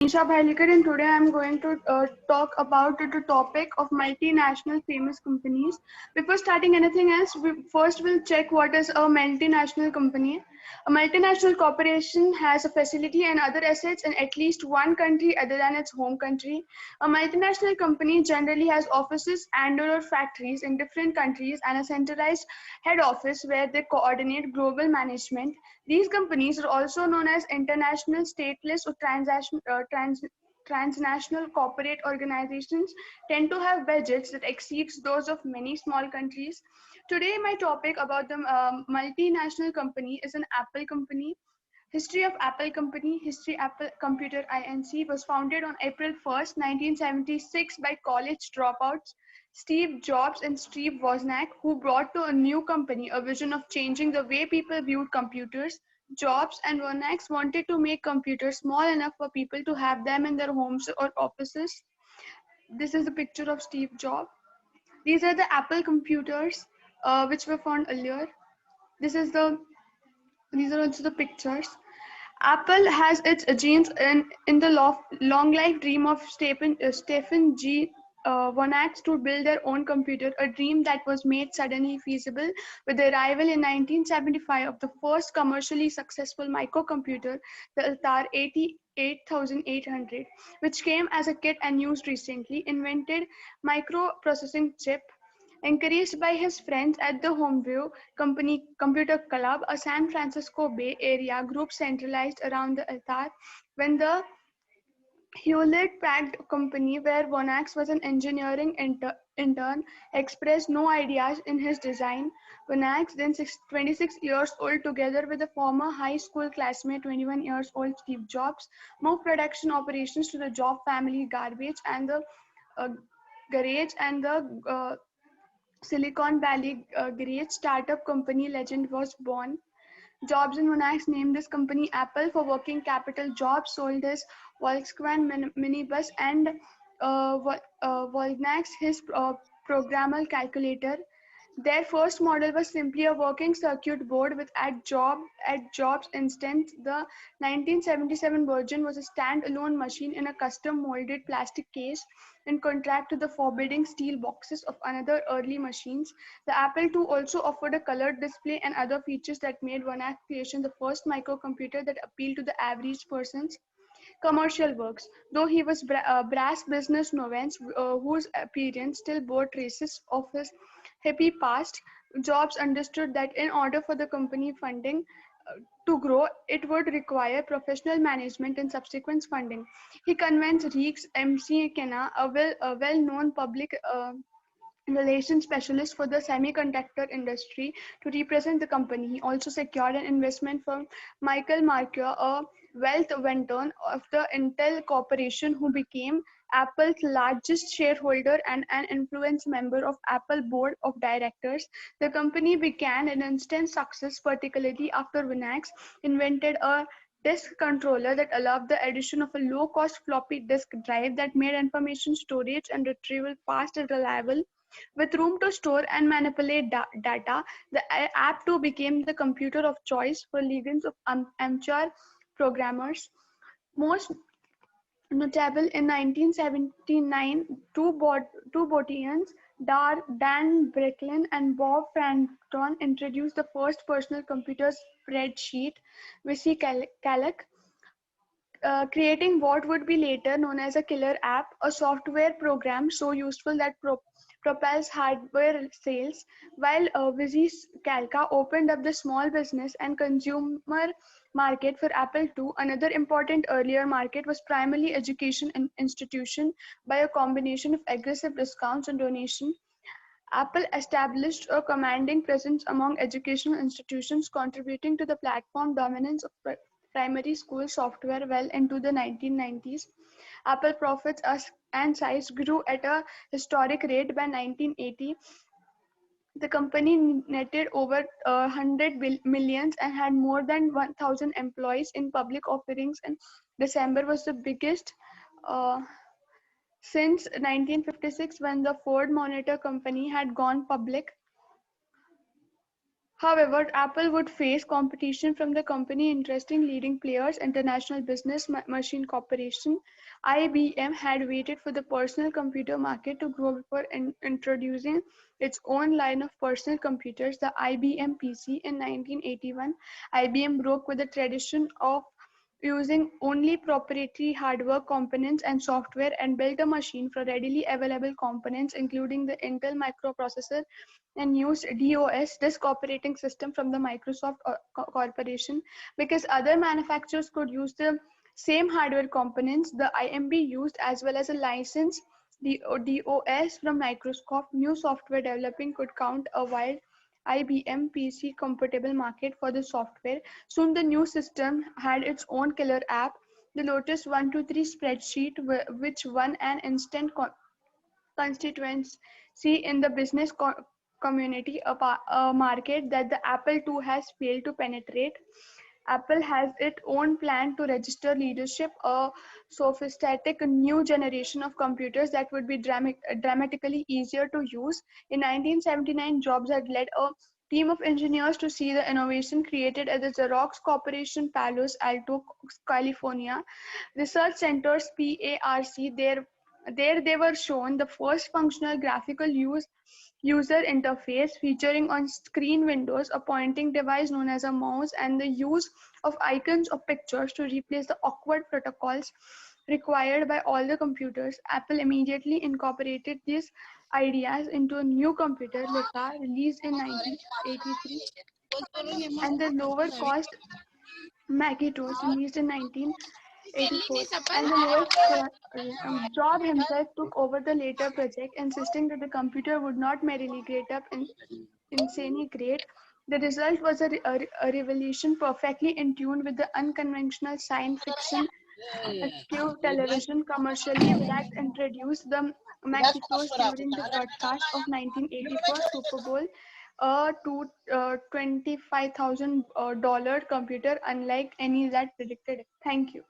Nisha Bhailikar, and today I'm going to talk about the topic of multinational famous companies. Before starting anything else, we first will check what is a multinational company. A multinational corporation has a facility and other assets in at least one country other than its home country. A multinational company generally has offices and/or factories in different countries and a centralized head office where they coordinate global management. These companies are also known as international, stateless, or transnational corporate organizations tend to have budgets that exceeds those of many small countries. Today, my topic about the multinational company is an Apple company. History of Apple Company. History Apple Computer Inc. was founded on April 1st, 1976 by college dropouts Steve Jobs and Steve Wozniak, who brought to a new company a vision of changing the way people viewed computers. Jobs and Wozniak wanted to make computers small enough for people to have them in their homes or offices. This is a picture of Steve Jobs. These are the Apple computers which were found earlier. This is the these are also the pictures. Apple has its genes in the long life dream of Stephen G. Wozniak to build their own computer, a dream that was made suddenly feasible with the arrival in 1975 of the first commercially successful microcomputer, the Altair 88,800, which came as a kit and used recently, invented microprocessing chip. Encouraged by his friends at the Homeview Company Computer Club, a San Francisco Bay Area group centralized around the Altair, when the Hewlett-Packard Company, where Wozniak was an engineering intern, expressed no ideas in his design. Wozniak, then 26 years old, together with a former high school classmate, 21 years old Steve Jobs, moved production operations to the Job family garbage and the uh, garage and the Silicon Valley great startup company legend was born. Jobs and Monax named this company Apple for working capital. Jobs sold his Volkswagen minibus and Wozniak his programmable calculator. Their first model was simply a working circuit board with at Jobs instance. The 1977 version was a stand-alone machine in a custom molded plastic case, in contrast to the forbidding steel boxes of another early machines. The Apple II also offered a colored display and other features that made Wozniak's creation the first microcomputer that appealed to the average person's commercial works. Though he was brass business novice whose appearance still bore traces of his hippie past, Jobs understood that in order for the company funding to grow, it would require professional management and subsequent funding. He convinced Reeks MC Kenna, a well-known public relations specialist for the semiconductor industry, to represent the company. He also secured an investment from Michael Marquardt, a wealth veteran of the Intel Corporation, who became Apple's largest shareholder and an influential member of Apple board of directors. The company began an instant success, particularly after Wozniak invented a disk controller that allowed the addition of a low-cost floppy disk drive that made information storage and retrieval fast and reliable. With room to store and manipulate data, the app too became the computer of choice for legions of amateur programmers. Most notable in 1979, two Bottians, Dan Bricklin and Bob Frampton, introduced the first personal computer spreadsheet, VisiCalc, creating what would be later known as a killer app, a software program so useful that propels hardware sales, while VisiCalc opened up the small business and consumer market for Apple II. Another important earlier market was primarily education and institution. By a combination of aggressive discounts and donation, Apple established a commanding presence among educational institutions, contributing to the platform dominance of primary school software well into the 1990s. Apple profits and size grew at a historic rate. By 1980, the company netted over 100 millions and had more than 1,000 employees in public offerings, and December was the biggest uh, since 1956, when the Ford Motor Company had gone public. However, Apple would face competition from the company interesting leading players, International Business Machine Corporation. IBM had waited for the personal computer market to grow before introducing its own line of personal computers, the IBM PC. In 1981, IBM broke with the tradition of using only proprietary hardware components and software and built a machine for readily available components, including the Intel microprocessor, and used DOS, disk operating system, from the Microsoft Corporation. Because other manufacturers could use the same hardware components, the IMB used as well as a license the DOS from Microsoft. New software developing could count a wide IBM PC compatible market for the software. Soon the new system had its own killer app, the Lotus 123 spreadsheet, which won an instant constituency in the business community, a market that the Apple II has failed to penetrate. Apple has its own plan to register leadership, a sophisticated new generation of computers that would be dramatically easier to use. In 1979, Jobs had led a team of engineers to see the innovation created at the Xerox Corporation, Palos Alto, California. Research Centers, PARC. There they were shown the first functional graphical user interface featuring on-screen windows, a pointing device known as a mouse, and the use of icons or pictures to replace the awkward protocols required by all the computers. Apple immediately incorporated these ideas into a new computer, Lisa, released in 1983, and the lower cost Macintosh, released in 1984. And the lowest Job himself took over the later project, insisting that the computer would not merely grade up insanely great. The result was a revelation perfectly in tune with the unconventional science fiction Askew television commercially that introduced the Macintosh during the broadcast of 1984 Super Bowl, a $25,000 computer unlike any that predicted it. Thank you.